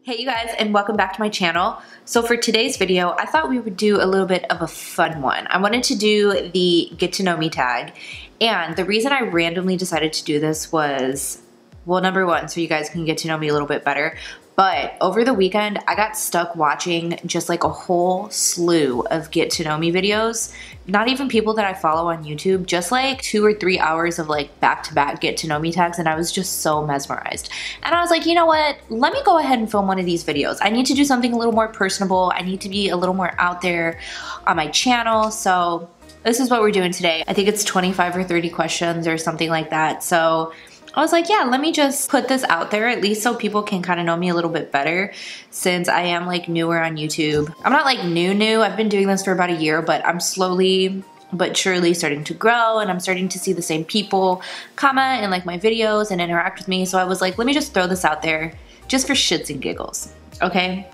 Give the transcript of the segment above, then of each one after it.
Hey you guys, and welcome back to my channel. So for today's video, I thought we would do a little bit of a fun one. I wanted to do the get to know me tag, and the reason I randomly decided to do this was, well, number one, so you guys can get to know me a little bit better. But over the weekend, I got stuck watching just like a whole slew of get to know me videos. Not even people that I follow on YouTube, just like 2 or 3 hours of like back-to-back get to know me tags, and I was just so mesmerized. And I was like, you know what? Let me go ahead and film one of these videos. I need to do something a little more personable. I need to be a little more out there on my channel. So this is what we're doing today. I think it's 25 or 30 questions or something like that. So I was like, yeah, let me just put this out there at least so people can kind of know me a little bit better, since I am like newer on YouTube. I'm not like new. I've been doing this for about a year, but I'm slowly but surely starting to grow, and I'm starting to see the same people comment in like my videos and interact with me. So I was like, let me just throw this out there just for shits and giggles, okay?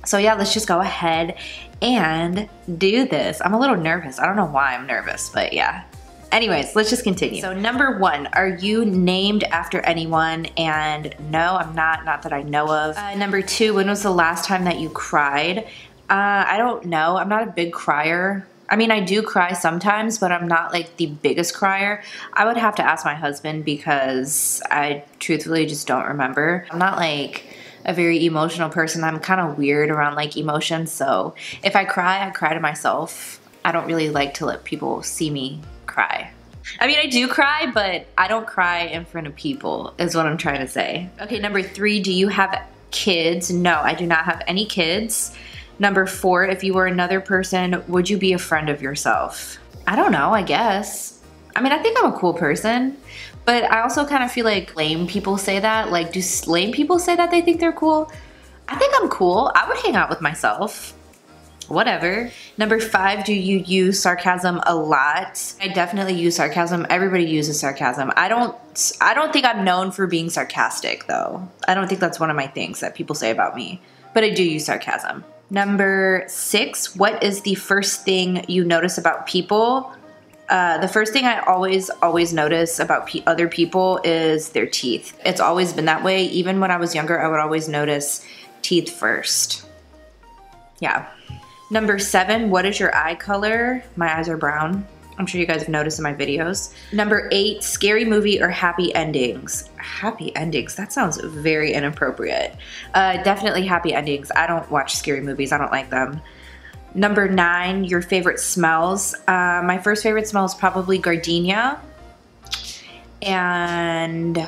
So yeah, let's just go ahead and do this. I'm a little nervous. I don't know why I'm nervous, but yeah. Anyways, let's just continue. So number one, are you named after anyone? And no, I'm not that I know of. Number two, when was the last time that you cried? I don't know. I'm not a big crier. I mean, I do cry sometimes, but I'm not like the biggest crier. I would have to ask my husband because I truthfully just don't remember. I'm not like a very emotional person. I'm kind of weird around like emotions. So if I cry to myself. I don't really like to let people see me cry. I mean, I do cry, but I don't cry in front of people, is what I'm trying to say. Okay, number three, do you have kids? No, I do not have any kids. Number four, if you were another person, would you be a friend of yourself? I don't know, I guess. I mean, I think I'm a cool person, but I also kind of feel like lame people say that. Like, do lame people say that they think they're cool? I think I'm cool. I would hang out with myself. Whatever. Number five, do you use sarcasm a lot? I definitely use sarcasm. Everybody uses sarcasm. I don't think I'm known for being sarcastic though. I don't think that's one of my things that people say about me, but I do use sarcasm. Number six, what is the first thing you notice about people? The first thing I always notice about other people is their teeth. It's always been that way. Even when I was younger, I would always notice teeth first. Yeah. Number seven, what is your eye color? My eyes are brown. I'm sure you guys have noticed in my videos. Number eight, scary movie or happy endings? Happy endings, that sounds very inappropriate. Definitely happy endings. I don't watch scary movies, I don't like them. Number nine, your favorite smells. My first favorite smell is probably gardenia and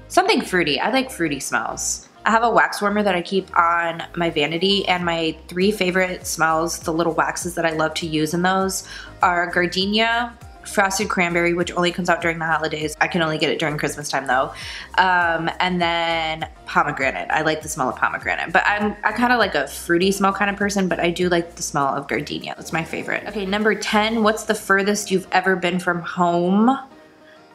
something fruity. I like fruity smells. I have a wax warmer that I keep on my vanity, and my three favorite smells, the little waxes that I love to use in those, are gardenia, frosted cranberry, which only comes out during the holidays. I can only get it during Christmas time though. And then pomegranate. I like the smell of pomegranate, but I kind of like a fruity smell kind of person, but I do like the smell of gardenia. That's my favorite. Okay, number 10, what's the furthest you've ever been from home?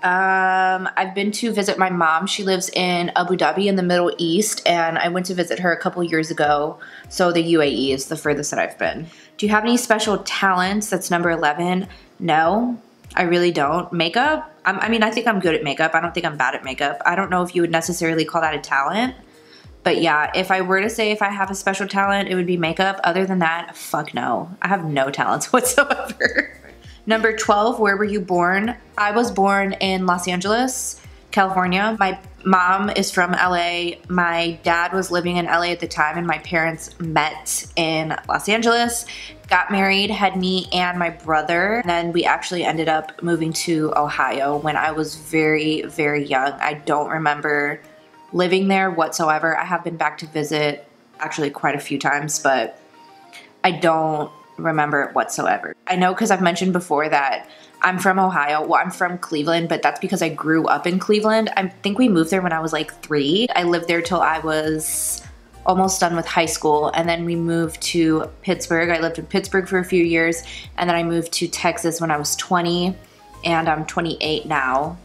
I've been to visit my mom. She lives in Abu Dhabi in the Middle East, and I went to visit her a couple years ago. So the UAE is the furthest that I've been. Do you have any special talents? That's number 11. No, I really don't. Makeup? I mean, I think I'm good at makeup. I don't think I'm bad at makeup. I don't know if you would necessarily call that a talent. But yeah, if I were to say if I have a special talent, it would be makeup. Other than that, fuck no. I have no talents whatsoever. Number 12, where were you born? I was born in Los Angeles, California. My mom is from LA. My dad was living in LA at the time, and my parents met in Los Angeles, got married, had me and my brother. And then we actually ended up moving to Ohio when I was very, very young. I don't remember living there whatsoever. I have been back to visit actually quite a few times, but I don't remember it whatsoever. I know because I've mentioned before that I'm from Ohio. Well, I'm from Cleveland, but that's because I grew up in Cleveland. I think we moved there when I was like 3. I lived there till I was almost done with high school, and then we moved to Pittsburgh. I lived in Pittsburgh for a few years, and then I moved to Texas when I was 20, and I'm 28 now,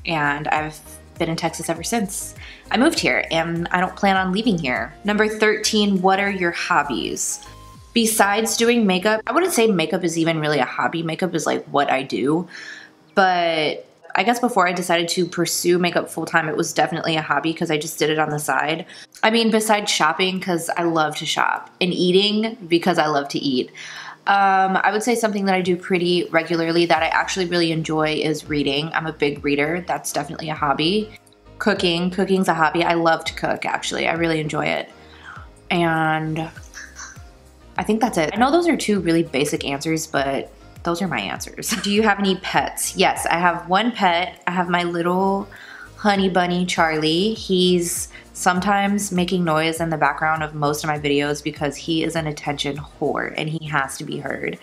and I've been in Texas ever since I moved here, and I don't plan on leaving here. Number 13, what are your hobbies? Besides doing makeup, I wouldn't say makeup is even really a hobby. Makeup is like what I do, but I guess before I decided to pursue makeup full-time, it was definitely a hobby because I just did it on the side. I mean, besides shopping, because I love to shop, and eating because I love to eat. I would say something that I do pretty regularly that I actually really enjoy is reading. I'm a big reader. That's definitely a hobby. Cooking. Cooking's a hobby. I love to cook, actually. I really enjoy it. And I think that's it. I know those are two really basic answers, but those are my answers. Do you have any pets? Yes, I have one pet. I have my little honey bunny, Charlie. He's sometimes making noise in the background of most of my videos because he is an attention whore and he has to be heard.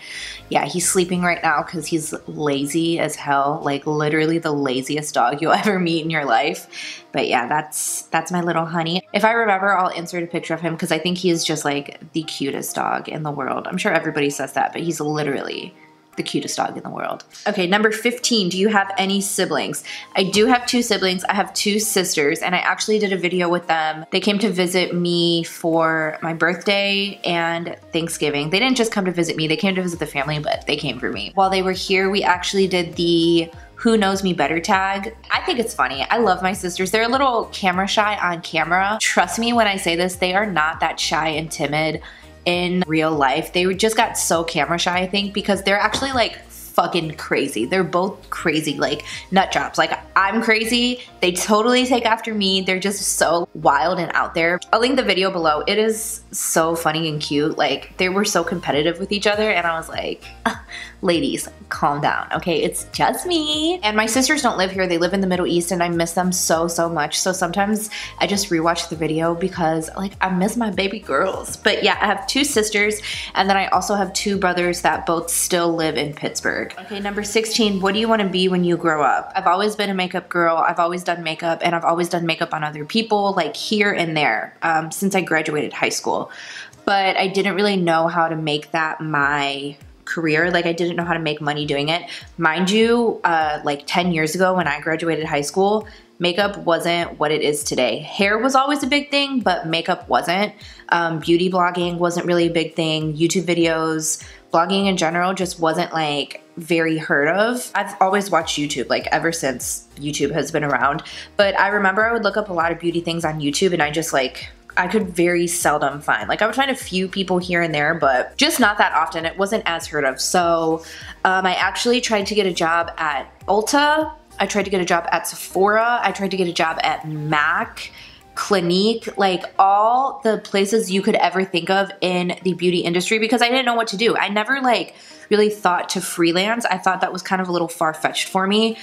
Yeah, he's sleeping right now because he's lazy as hell, like literally the laziest dog you'll ever meet in your life. But yeah, that's my little honey. If I remember, I'll insert a picture of him because I think he is just like the cutest dog in the world. I'm sure everybody says that, but he's literally the cutest dog in the world. Okay, number 15, do you have any siblings? I do have 2 siblings. I have 2 sisters, and I actually did a video with them. They came to visit me for my birthday and Thanksgiving. They didn't just come to visit me, they came to visit the family, but they came for me. While they were here, we actually did the Who Knows Me Better tag. I think it's funny. I love my sisters. They're a little camera shy on camera. Trust me when I say this, they are not that shy and timid in real life. They just got so camera shy, I think, because they're actually like fucking crazy. They're both crazy, like nut jobs. Like I'm crazy. They totally take after me. They're just so wild and out there. I'll link the video below. It is so funny and cute. Like they were so competitive with each other and I was like, ladies, calm down, okay? It's just me. And my sisters don't live here. They live in the Middle East and I miss them so much. So sometimes I just rewatch the video because like I miss my baby girls. But yeah, I have 2 sisters and then I also have 2 brothers that both still live in Pittsburgh. Okay, number 16, what do you want to be when you grow up? I've always been a makeup girl. I've always done makeup and I've always done makeup on other people, like here and there, since I graduated high school. But I didn't really know how to make that my career. Like I didn't know how to make money doing it. Mind you, like 10 years ago when I graduated high school, makeup wasn't what it is today. Hair was always a big thing, but makeup wasn't. Beauty blogging wasn't really a big thing. YouTube videos, blogging in general just wasn't like very heard of. I've always watched YouTube like ever since YouTube has been around. But I remember I would look up a lot of beauty things on YouTube and I could very seldom find. Like I would find a few people here and there, but just not that often. It wasn't as heard of. So I actually tried to get a job at Ulta. I tried to get a job at Sephora. I tried to get a job at MAC, Clinique, like all the places you could ever think of in the beauty industry because I didn't know what to do. I never like really thought to freelance. I thought that was kind of a little far-fetched for me,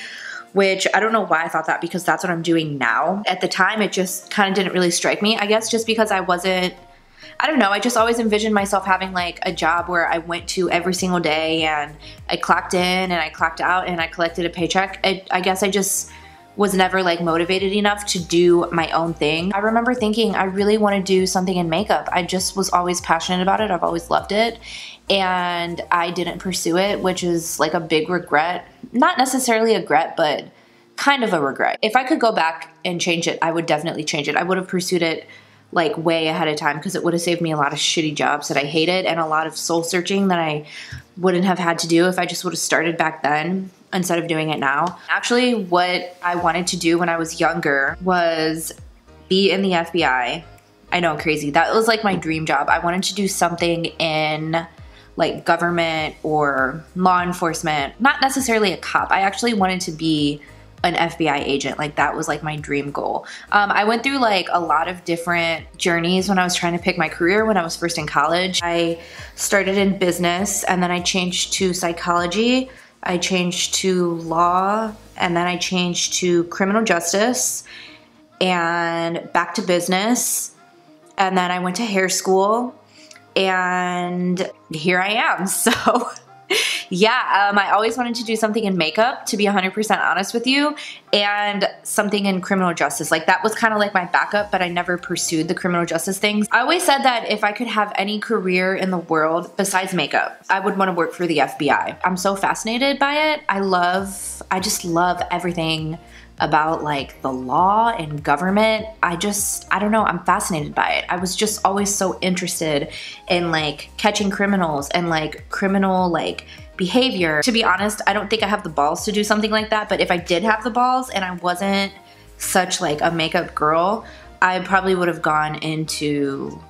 which I don't know why I thought that because that's what I'm doing now. At the time, it just kind of didn't really strike me. I guess just because I don't know, I just always envisioned myself having like a job where I went to every single day and I clocked in and I clocked out and I collected a paycheck. I guess I just was never like motivated enough to do my own thing. I remember thinking I really want to do something in makeup. I just was always passionate about it. I've always loved it. And I didn't pursue it, which is like a big regret. Not necessarily a regret, but kind of a regret. If I could go back and change it, I would definitely change it. I would have pursued it like way ahead of time because it would have saved me a lot of shitty jobs that I hated and a lot of soul searching that I wouldn't have had to do if I just would have started back then instead of doing it now. Actually, what I wanted to do when I was younger was be in the FBI. I know, crazy. That was like my dream job. I wanted to do something in like government or law enforcement, not necessarily a cop. I actually wanted to be an FBI agent. Like that was like my dream goal. I went through like a lot of different journeys when I was trying to pick my career when I was first in college. I started in business and then I changed to psychology. I changed to law and then I changed to criminal justice and back to business. And then I went to hair school and here I am. So yeah, I always wanted to do something in makeup, to be 100% honest with you, and something in criminal justice. Like that was kind of like my backup, but I never pursued the criminal justice things. I always said that if I could have any career in the world besides makeup, I would want to work for the FBI. I'm so fascinated by it. I just love everything about like the law and government. I don't know, I'm fascinated by it. I was just always so interested in like catching criminals and like criminal like behavior. To be honest, I don't think I have the balls to do something like that, but if I did have the balls and I wasn't such like a makeup girl, I probably would have gone into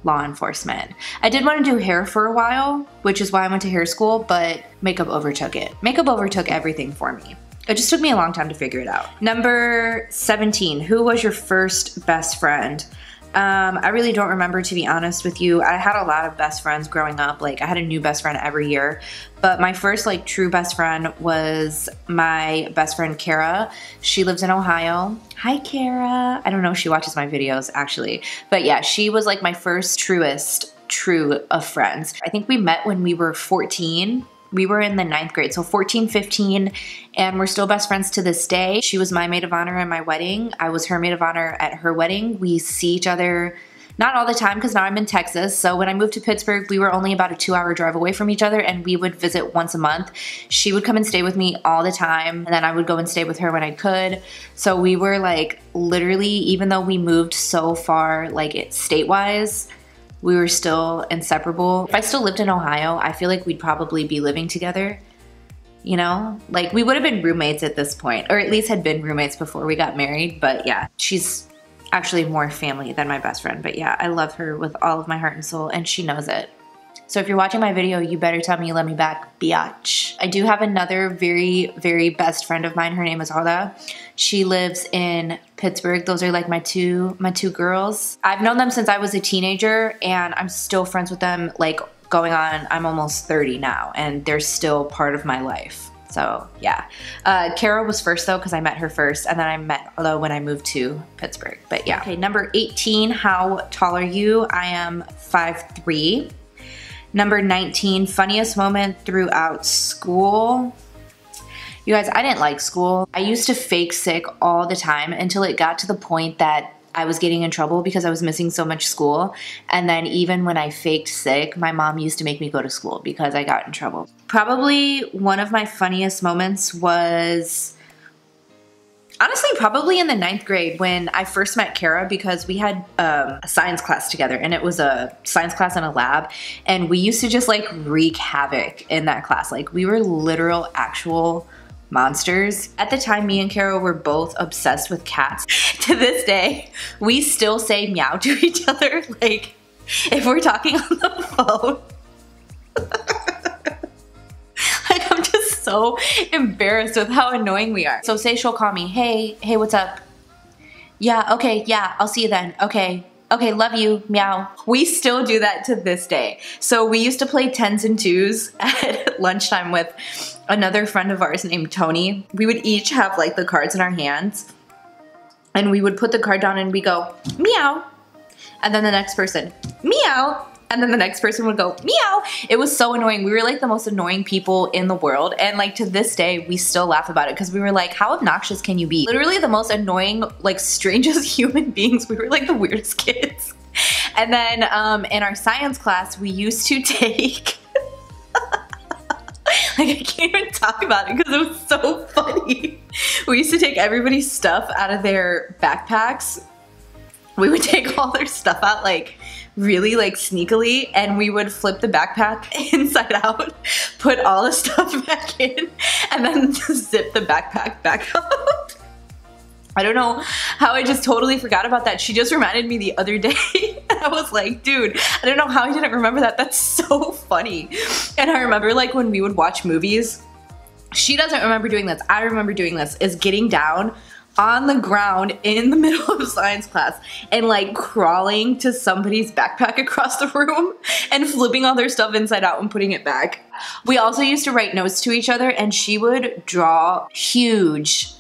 law enforcement. I did want to do hair for a while, which is why I went to hair school, but makeup overtook it. Makeup overtook everything for me. It just took me a long time to figure it out. Number 17, who was your first best friend? I really don't remember, to be honest with you. I had a lot of best friends growing up. Like I had a new best friend every year, but my first like true best friend was my best friend, Kara. She lives in Ohio. Hi, Kara. I don't know if she watches my videos actually, but yeah, she was like my first true of friends. I think we met when we were 14. We were in the 9th grade, so 14, 15, and we're still best friends to this day. She was my maid of honor at my wedding. I was her maid of honor at her wedding. We see each other, not all the time because now I'm in Texas. So when I moved to Pittsburgh, we were only about a 2-hour drive away from each other and we would visit once a month. She would come and stay with me all the time and then I would go and stay with her when I could. So we were like literally, even though we moved so far like state-wise, we were still inseparable. If I still lived in Ohio, I feel like we'd probably be living together, you know? Like we would have been roommates at this point, or at least had been roommates before we got married, but yeah, she's actually more family than my best friend, but yeah, I love her with all of my heart and soul and she knows it. So if you're watching my video, you better tell me you love me back, biatch. I do have another very, very best friend of mine. Her name is Hoda. She lives in Pittsburgh. Those are like my two girls. I've known them since I was a teenager and I'm still friends with them like going on, I'm almost 30 now and they're still part of my life. So yeah. Kara was first though because I met her first and then I met Hoda when I moved to Pittsburgh, but yeah. Okay, number 18, how tall are you? I am 5'3". Number 19, funniest moment throughout school. You guys, I didn't like school. I used to fake sick all the time until it got to the point that I was getting in trouble because I was missing so much school. And then even when I faked sick, my mom used to make me go to school because I got in trouble. Probably one of my funniest moments was, honestly, probably in the 9th grade when I first met Kara because we had a science class together and it was a science class in a lab and we used to just like wreak havoc in that class. Like we were literal actual monsters. At the time, me and Kara were both obsessed with cats. To this day, we still say meow to each other. Like if we're talking on the phone. So embarrassed with how annoying we are. So say she'll call me, hey, what's up? Yeah, okay, yeah, I'll see you then. Okay, love you, meow. We still do that to this day. So we used to play 10s and 2s at lunchtime with another friend of ours named Tony. We would each have like the cards in our hands and we would put the card down and we go, meow. And then the next person, meow. And then the next person would go, meow. It was so annoying. We were like the most annoying people in the world. And like to this day, we still laugh about it because we were like, how obnoxious can you be? Literally the most annoying, like strangest human beings. We were like the weirdest kids. And then in our science class, we used to take, like I can't even talk about it because it was so funny. We used to take everybody's stuff out of their backpacks. We would take all their stuff out like really like sneakily and we would flip the backpack inside out, put all the stuff back in, and then zip the backpack back up. I don't know how I just totally forgot about that. She just reminded me the other day and I was like, dude, I don't know how I didn't remember that. That's so funny. And I remember like when we would watch movies, she doesn't remember doing this. I remember doing this, is getting down on the ground in the middle of science class and like crawling to somebody's backpack across the room and flipping all their stuff inside out and putting it back. We also used to write notes to each other and she would draw huge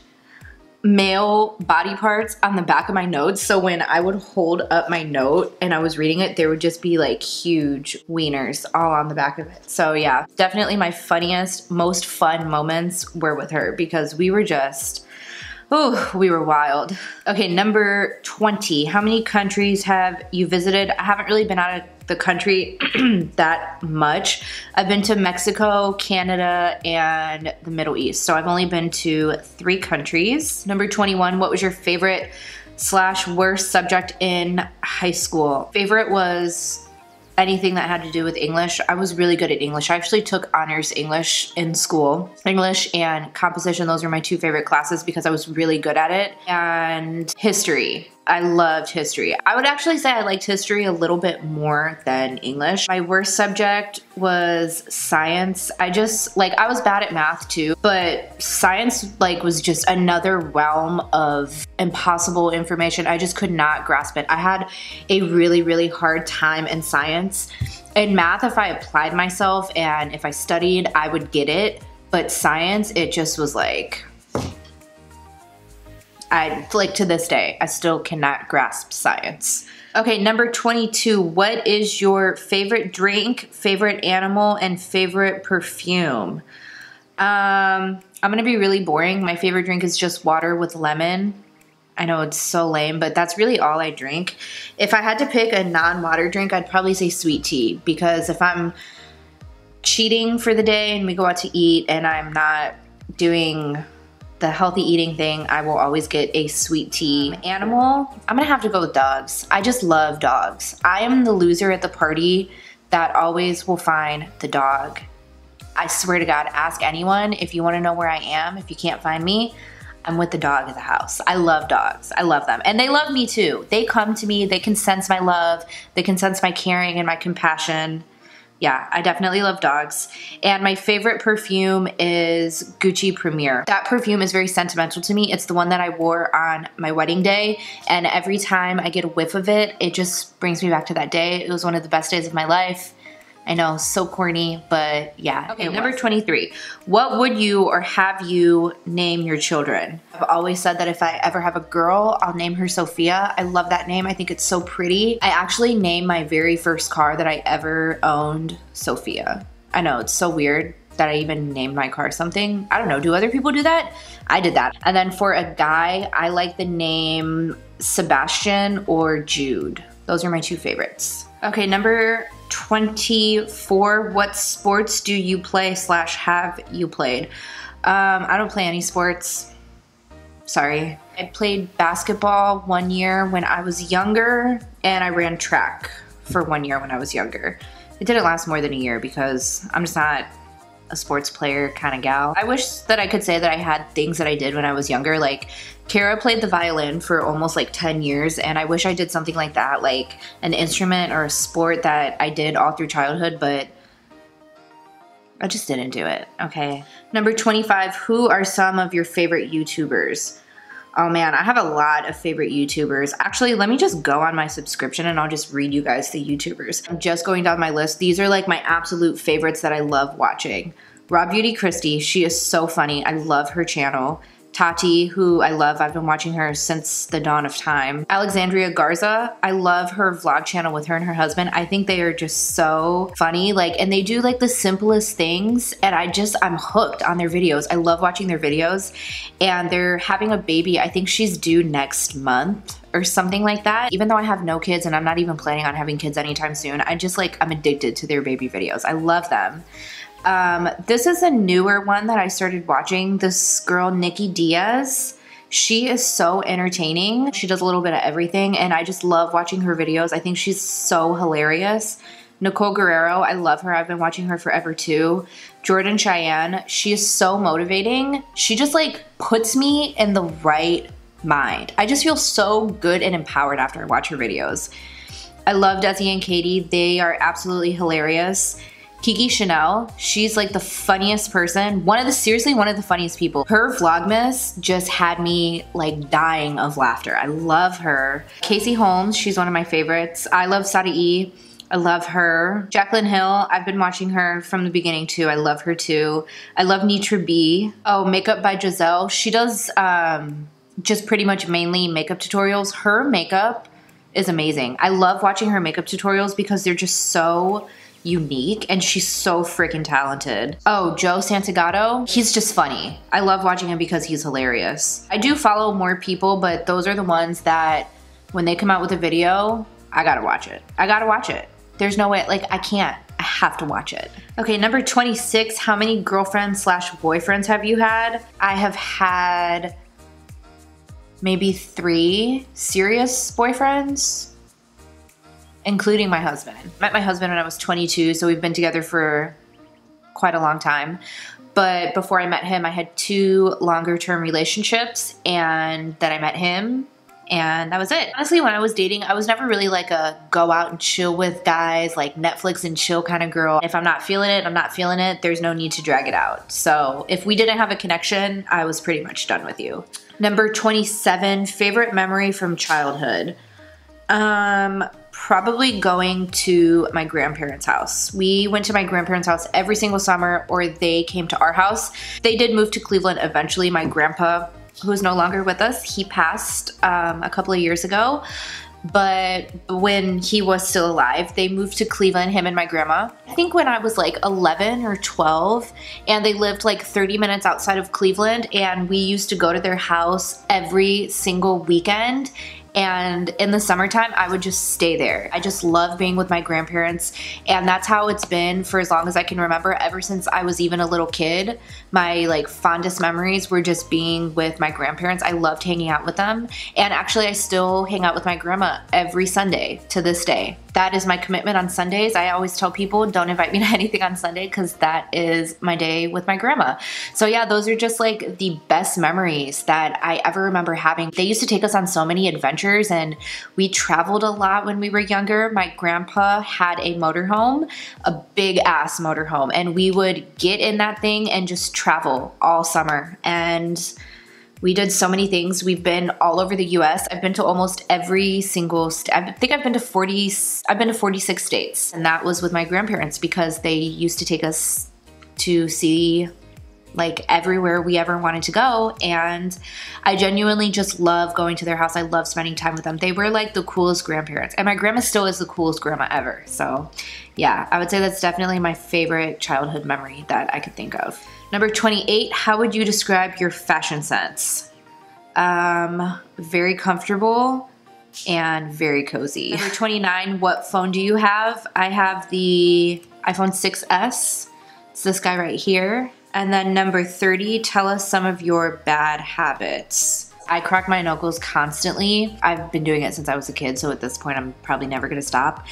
male body parts on the back of my notes. So when I would hold up my note and I was reading it, there would just be like huge wieners all on the back of it. So yeah, definitely my funniest, most fun moments were with her because we were just, oh, we were wild. Okay, number 20. How many countries have you visited? I haven't really been out of the country that much. I've been to Mexico, Canada, and the Middle East. So I've only been to 3 countries. Number 21, what was your favorite / worst subject in high school? Favorite was anything that had to do with English. I was really good at English. I actually took honors English in school. English and composition, those are my 2 favorite classes because I was really good at it. And history. I loved history. I would actually say I liked history a little bit more than English. My worst subject was science. I was bad at math too, but science was just another realm of impossible information. I just could not grasp it. I had a really, really hard time in science. In math, if I applied myself and if I studied, I would get it. But science, it just was to this day, I still cannot grasp science. Okay, number 22, what is your favorite drink, favorite animal, and favorite perfume? I'm gonna be really boring. My favorite drink is just water with lemon. I know it's so lame, but that's really all I drink. If I had to pick a non-water drink, I'd probably say sweet tea, because if I'm cheating for the day and we go out to eat and I'm not doing the healthy eating thing, I will always get a sweet tea. Animal, I'm gonna have to go with dogs. I just love dogs. I am the loser at the party that always will find the dog. I swear to God, ask anyone if you wanna know where I am. If you can't find me, I'm with the dog at the house. I love dogs. I love them. And they love me too. They come to me, they can sense my love, they can sense my caring and my compassion. Yeah, I definitely love dogs. And my favorite perfume is Gucci Premier. That perfume is very sentimental to me. It's the one that I wore on my wedding day. And every time I get a whiff of it, it just brings me back to that day. It was one of the best days of my life. I know, so corny, but yeah. Okay, number 23. What would you or have you name your children? I've always said that if I ever have a girl, I'll name her Sophia. I love that name. I think it's so pretty. I actually named my very first car that I ever owned Sophia. I know, it's so weird that I even named my car something. I don't know, do other people do that? I did that. And then for a guy, I like the name Sebastian or Jude. Those are my 2 favorites. Okay, number 24, what sports do you play / have you played? I don't play any sports. Sorry. I played basketball 1 year when I was younger, and I ran track for 1 year when I was younger. It didn't last more than a year because I'm just not a sports player kind of gal. I wish that I could say that I had things that I did when I was younger. Like Kara played the violin for almost 10 years, and I wish I did something like that, like an instrument or a sport that I did all through childhood, but I just didn't do it, okay? Number 25, who are some of your favorite YouTubers? Oh man, I have a lot of favorite YouTubers. Actually, let me just go on my subscription and I'll just read you guys the YouTubers. I'm just going down my list. These are my absolute favorites that I love watching. Raw Beauty Christy, she is so funny. I love her channel. Tarte, who I love. I've been watching her since the dawn of time. Alexandria Garza, I love her vlog channel with her and her husband. I think they are just so funny, and they do the simplest things, and I'm hooked on their videos. I love watching their videos, and they're having a baby. I think she's due next month or something like that. Even though I have no kids and I'm not even planning on having kids anytime soon, I'm addicted to their baby videos. I love them. This is a newer one that I started watching. This girl, Nikki Diaz. She is so entertaining. She does a little bit of everything, and I just love watching her videos. I think she's so hilarious. Nicole Guerrero, I love her. I've been watching her forever too. Jordan Cheyenne, she is so motivating. She just puts me in the right mind. I just feel so good and empowered after I watch her videos. I love Desi and Katie. They are absolutely hilarious. Kiki Chanel, she's the funniest person. Seriously, one of the funniest people. Her Vlogmas just had me dying of laughter. I love her. Casey Holmes, she's one of my favorites. I love Sadie. I love her. Jaclyn Hill, I've been watching her from the beginning too. I love her too. I love Nitra B. Oh, Makeup by Giselle. She does just pretty much mainly makeup tutorials. Her makeup is amazing. I love watching her makeup tutorials because they're just so unique, and she's so freaking talented. Oh, Joe Santagato, he's just funny. I love watching him because he's hilarious. I do follow more people, but those are the ones that when they come out with a video, I gotta watch it. I gotta watch it. There's no way, like I can't. I have to watch it. Okay, number 26, how many girlfriends slash boyfriends have you had? I have had maybe 3 serious boyfriends, including my husband. Met my husband when I was 22, so we've been together for quite a long time. But before I met him, I had 2 longer term relationships, and then I met him, and that was it. Honestly, when I was dating, I was never really like a go out and chill with guys, like Netflix and chill kind of girl. If I'm not feeling it, I'm not feeling it. There's no need to drag it out. So if we didn't have a connection, I was pretty much done with you. Number 27, favorite memory from childhood. Probably going to my grandparents' house. We went to my grandparents' house every single summer, or they came to our house. They did move to Cleveland eventually. My grandpa, who is no longer with us, he passed a couple of years ago. But when he was still alive, they moved to Cleveland, him and my grandma. I think when I was like 11 or 12, and they lived like 30 minutes outside of Cleveland, and we used to go to their house every single weekend. And in the summertime, I would just stay there. I just love being with my grandparents, and that's how it's been for as long as I can remember. Ever since I was even a little kid, my like fondest memories were just being with my grandparents. I loved hanging out with them, and actually I still hang out with my grandma every Sunday to this day. That is my commitment on Sundays. I always tell people don't invite me to anything on Sunday because that is my day with my grandma. So yeah, those are just like the best memories that I ever remember having. They used to take us on so many adventures, and we traveled a lot when we were younger. My grandpa had a motorhome, a big ass motorhome, and we would get in that thing and just travel all summer. And we did so many things. We've been all over the US. I've been to almost every single state. I think I've been to 46 states. And that was with my grandparents because they used to take us to see like everywhere we ever wanted to go. And I genuinely just love going to their house. I love spending time with them. They were like the coolest grandparents. And my grandma still is the coolest grandma ever. So yeah, I would say that's definitely my favorite childhood memory that I could think of. Number 28, how would you describe your fashion sense? Very comfortable and very cozy. Number 29, what phone do you have? I have the iPhone 6S. It's this guy right here. And then number 30, tell us some of your bad habits. I crack my knuckles constantly. I've been doing it since I was a kid, so at this point I'm probably never gonna stop.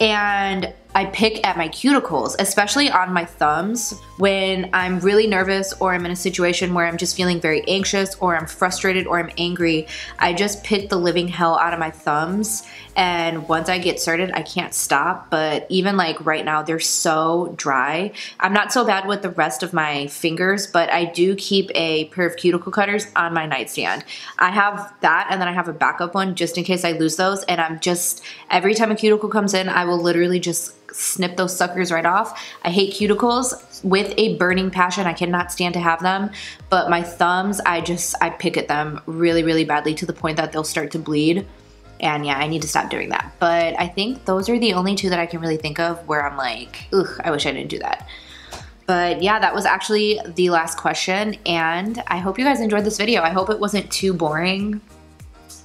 And I pick at my cuticles, especially on my thumbs. When I'm really nervous or I'm in a situation where I'm just feeling very anxious or I'm frustrated or I'm angry, I just pick the living hell out of my thumbs. And once I get started, I can't stop. But even like right now, they're so dry. I'm not so bad with the rest of my fingers, but I do keep a pair of cuticle cutters on my nightstand. I have that, and then I have a backup one just in case I lose those. And I'm just, every time a cuticle comes in, I will literally just snip those suckers right off. I hate cuticles with a burning passion. I cannot stand to have them, but my thumbs, I pick at them really, really badly to the point that they'll start to bleed. And yeah, I need to stop doing that. But I think those are the only 2 that I can really think of where I'm like, ugh, I wish I didn't do that. But yeah, that was actually the last question, and I hope you guys enjoyed this video. I hope it wasn't too boring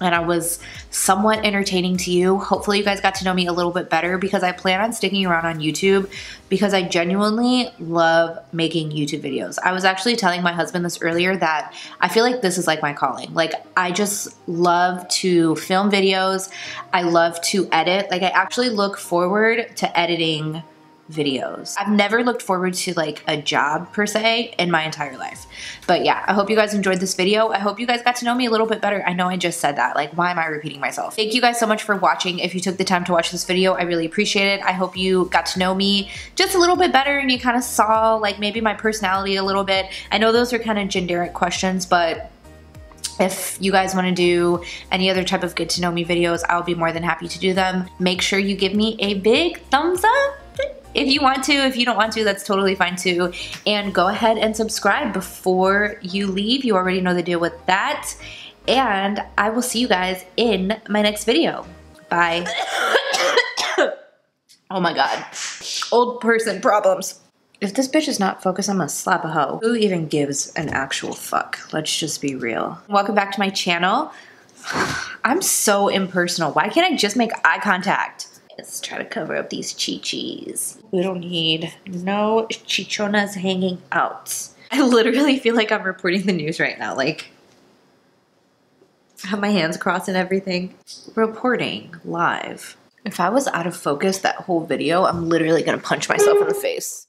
and I was somewhat entertaining to you. Hopefully you guys got to know me a little bit better, because I plan on sticking around on YouTube because I genuinely love making YouTube videos. I was actually telling my husband this earlier that I feel like this is like my calling. Like, I just love to film videos. I love to edit. Like, I actually look forward to editing videos. I've never looked forward to like a job per se in my entire life. But yeah, I hope you guys enjoyed this video. I hope you guys got to know me a little bit better. I know I just said that. Like, why am I repeating myself? Thank you guys so much for watching. If you took the time to watch this video, I really appreciate it. I hope you got to know me just a little bit better and you kind of saw like maybe my personality a little bit. I know those are kind of generic questions, but if you guys want to do any other type of get to know me videos, I'll be more than happy to do them. Make sure you give me a big thumbs up if you want to. If you don't want to, that's totally fine too. And go ahead and subscribe before you leave. You already know the deal with that. And I will see you guys in my next video. Bye. Oh my God. Old person problems. If this bitch is not focused, I'm gonna slap a hoe. Who even gives an actual fuck? Let's just be real. Welcome back to my channel. I'm so impersonal. Why can't I just make eye contact? Let's try to cover up these chichis. We don't need no chichonas hanging out. I literally feel like I'm reporting the news right now. Like, I have my hands crossed and everything. Reporting live. If I was out of focus that whole video, I'm literally gonna punch myself in the face.